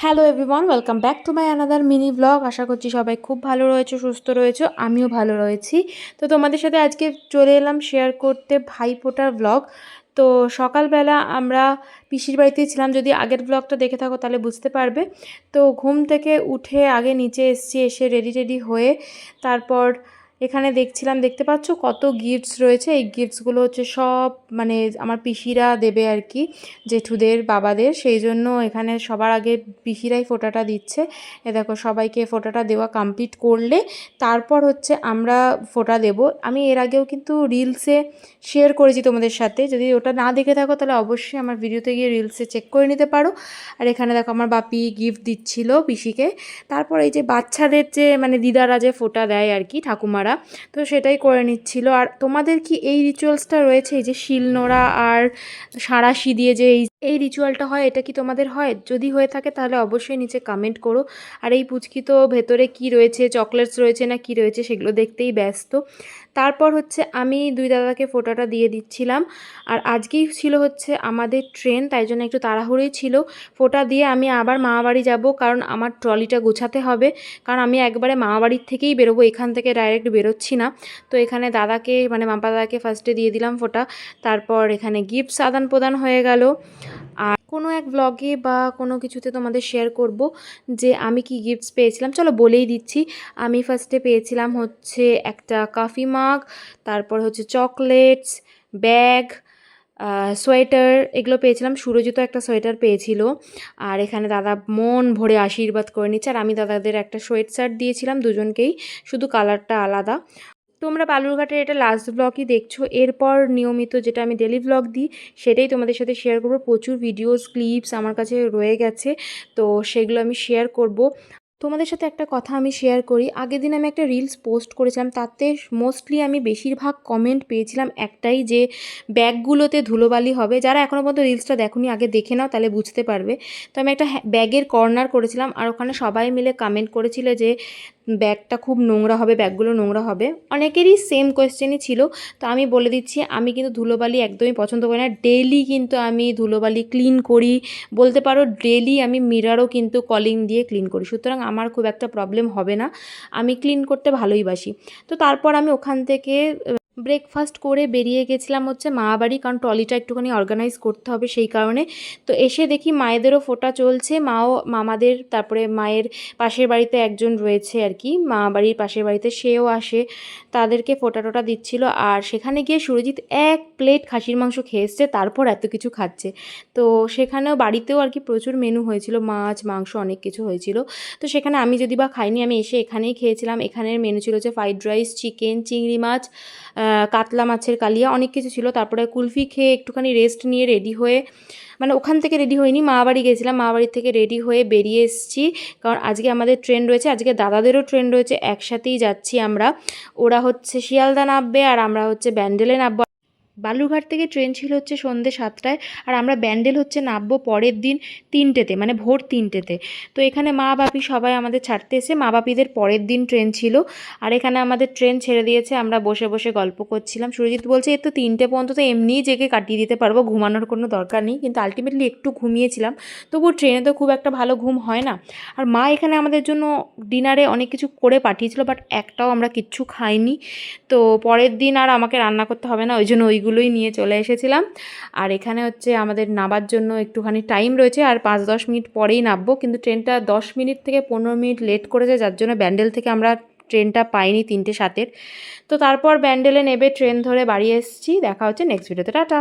Hello everyone, welcome back to my another mini blog. আশা করছি সবাই খুব ভালো রয়েছে, সুস্থ রয়েছে, আমিও ভালো রয়েছি। তো তোমাদের সাথে আজকে চলে এলাম শেয়ার করতে ভাইফোঁটার ব্লগ। তো সকালবেলা আমরা পিসির বাড়িতেই ছিলাম, যদি আগের ব্লগটা দেখে থাকো তাহলে বুঝতে পারবে। তো ঘুম থেকে উঠে আগে নিচে এসেছি, এসে রেডি হয়ে তারপর এখানে দেখতে পাচ্ছ কত গিফটস রয়েছে। এই গিফটসগুলো হচ্ছে সব মানে আমার পিসিরা দেবে আর কি, জেঠুদের বাবাদের। সেই জন্য এখানে সবার আগে পিসিরাই ফোঁটাটা দিচ্ছে। এ দেখো, সবাইকে ফোঁটাটা দেওয়া কমপ্লিট করলে তারপর হচ্ছে আমরা ফোঁটা দেব। আমি এর আগেও কিন্তু রিলসে শেয়ার করেছি তোমাদের সাথে, যদি ওটা না দেখে থাকো তাহলে অবশ্যই আমার ভিডিওতে গিয়ে রিলসে চেক করে নিতে পারো। আর এখানে দেখো আমার বাপি গিফট দিচ্ছিল পিসিকে। তারপর এই যে বাচ্চাদের যে মানে দিদারা যে ফোঁটা দেয় আর কি, ঠাকুমারা, তো সেটাই করে নিচ্ছিল। আর তোমাদের কি এই রিচুয়ালসটা রয়েছে, এই যে শিলনোড়া আর সাঁড়াশি দিয়ে যে এই রিচুয়ালটা হয়, এটা কি তোমাদের হয়? যদি হয়ে থাকে তাহলে অবশ্যই নিচে কমেন্ট করো। আর এই পুচকি তো ভেতরে কি রয়েছে, চকলেটস রয়েছে না কি রয়েছে সেগুলো দেখতেই ব্যস্ত। তারপর হচ্ছে আমি দুই দাদাকে ফোঁটাটা দিয়ে দিচ্ছিলাম। আর আজকেই ছিল হচ্ছে আমাদের ট্রেন, তাই জন্য একটু তাড়াহুড়োই ছিল। ফোঁটা দিয়ে আমি আবার মামাবাড়ি যাব, কারণ আমার ট্রলিটা গোছাতে হবে। কারণ আমি একবারে মামাবাড়ির থেকেই বেরোবো, এখান থেকে ডাইরেক্ট বেরোচ্ছি না। তো এখানে দাদাকে মানে মাপা দাদাকে ফার্স্টে দিয়ে দিলাম ফোঁটা। তারপর এখানে গিফটস আদান প্রদান হয়ে গেল। আর কোনো এক ব্লগে বা কোনো কিছুতে তোমাদের শেয়ার করব যে আমি কি গিফটস পেয়েছিলাম। চলো বলেই দিচ্ছি। আমি ফার্স্টে পেয়েছিলাম হচ্ছে একটা কফি মাগ, তারপর হচ্ছে চকলেটস, ব্যাগ, সোয়েটার, এগুলো পেয়েছিলাম। সুরজিতও একটা সোয়েটার পেয়েছিল। আর এখানে দাদা মন ভরে আশীর্বাদ করে নিচ্ছে। আর আমি দাদাদের একটা সোয়েট শার্ট দিয়েছিলাম দুজনকেই, শুধু কালারটা আলাদা। তোমরা বালুরঘাটের এটা লাস্ট ব্লগই দেখছো। এরপর নিয়মিত যেটা আমি ডেলি ব্লগ দিই সেটাই তোমাদের সাথে শেয়ার করব। প্রচুর ভিডিওস ক্লিপস আমার কাছে রয়ে গেছে, তো সেগুলো আমি শেয়ার করব। তোমাদের সাথে একটা কথা আমি শেয়ার করি। আগের দিন আমি একটা রিলস পোস্ট করেছিলাম, তাতে মোস্টলি আমি বেশিরভাগ কমেন্ট পেয়েছিলাম একটাই, যে ব্যাগগুলোতে ধুলোবালি হবে। যারা এখনও পর্যন্ত রিলসটা দেখোনি আগে দেখে নাও, তাহলে বুঝতে পারবে। তো আমি একটা ব্যাগের কর্নার করেছিলাম, আর ওখানে সবাই মিলে কমেন্ট করেছিল যে ব্যাগটা খুব নোংরা হবে, ব্যাগগুলো নোংরা হবে। অনেকেরই সেম কোয়েশ্চেনই ছিল। তো আমি বলে দিচ্ছি, আমি কিন্তু ধুলোবালি একদমই পছন্দ করি না। ডেইলি কিন্তু আমি ধুলোবালি ক্লিন করি, বলতে পারো ডেইলি আমি মিরারও কিন্তু কলিং দিয়ে ক্লিন করি। সুতরাং আমার খুব একটা প্রবলেম হবে না, আমি ক্লিন করতে ভালোই বাসি। তো তারপর আমি ওখান থেকে ব্রেকফাস্ট করে বেরিয়ে গেছিলাম হচ্ছে মামাবাড়ি, কারণ ট্রলিটা একটুখানি অর্গানাইজ করতে হবে সেই কারণে। তো এসে দেখি মায়েদেরও ফোঁটা চলছে, মাও মামাদের, তারপরে মায়ের পাশের বাড়িতে একজন রয়েছে আর কি, মামাবাড়ির পাশের বাড়িতে, সেও আসে, তাদেরকে ফোঁটা টোটা দিচ্ছিল। আর সেখানে গিয়ে সুরজিৎ এক প্লেট খাসির মাংস খেয়ে এসছে, তারপর এত কিছু খাচ্ছে। তো সেখানেও বাড়িতেও আর কি প্রচুর মেনু হয়েছিল, মাছ মাংস অনেক কিছু হয়েছিল। তো সেখানে আমি যদি বা খাইনি, আমি এসে এখানেই খেয়েছিলাম। এখানের মেনু ছিল হচ্ছে ফ্রাইড রাইস, চিকেন, চিংড়ি মাছ, কাতলা মাছের কালিয়া, অনেক কিছু ছিল। তারপরে কুলফি খেয়ে একটুখানি রেস্ট নিয়ে রেডি হয়ে, মানে ওখান থেকে রেডি হইনি, মামাবাড়ি গেছিলাম, মামাবাড়ির থেকে রেডি হয়ে বেরিয়ে এসেছি। কারণ আজকে আমাদের ট্রেন রয়েছে, আজকে দাদাদেরও ট্রেন রয়েছে, একসাথেই যাচ্ছি আমরা। ওরা হচ্ছে শিয়ালদা নামবে আর আমরা হচ্ছে ব্যান্ডেলে নামবো। বালুরঘাট থেকে ট্রেন ছিল হচ্ছে সন্ধ্যে 7টায়, আর আমরা ব্যান্ডেল হচ্ছে নামবো পরের দিন 3টেতে, মানে ভোর 3টেতে। তো এখানে মা বাপি সবাই আমাদের ছাড়তে এসে, মা বাপিদের পরের দিন ট্রেন ছিল। আর এখানে আমাদের ট্রেন ছেড়ে দিয়েছে, আমরা বসে বসে গল্প করছিলাম। সুরজিৎ বলছে এ তো 3টে পর্যন্ত তো এমনিই জেগে কাটিয়ে দিতে পারবো, ঘুমানোর কোনো দরকার নেই। কিন্তু আলটিমেটলি একটু ঘুমিয়েছিলাম, তবুও ট্রেনে তো খুব একটা ভালো ঘুম হয় না। আর মা এখানে আমাদের জন্য ডিনারে অনেক কিছু করে পাঠিয়েছিল, বাট একটাও আমরা কিচ্ছু খাইনি। তো পরের দিন আর আমাকে রান্না করতে হবে না, ওই জন্য ওইগুলোই নিয়ে চলে এসেছিলাম। আর এখানে হচ্ছে আমাদের নামার জন্য একটুখানি টাইম রয়েছে, আর 5-10 মিনিট পরেই নামবো। কিন্তু ট্রেনটা 10 মিনিট থেকে 15 মিনিট লেট করেছে, যার জন্য ব্যান্ডেল থেকে আমরা ট্রেনটা পাইনি 3টে 7-এর। তো তারপর ব্যান্ডেলে নেবে ট্রেন ধরে বাড়ি এসেছি। দেখা হচ্ছে নেক্সট ভিডিওতে, টাটা।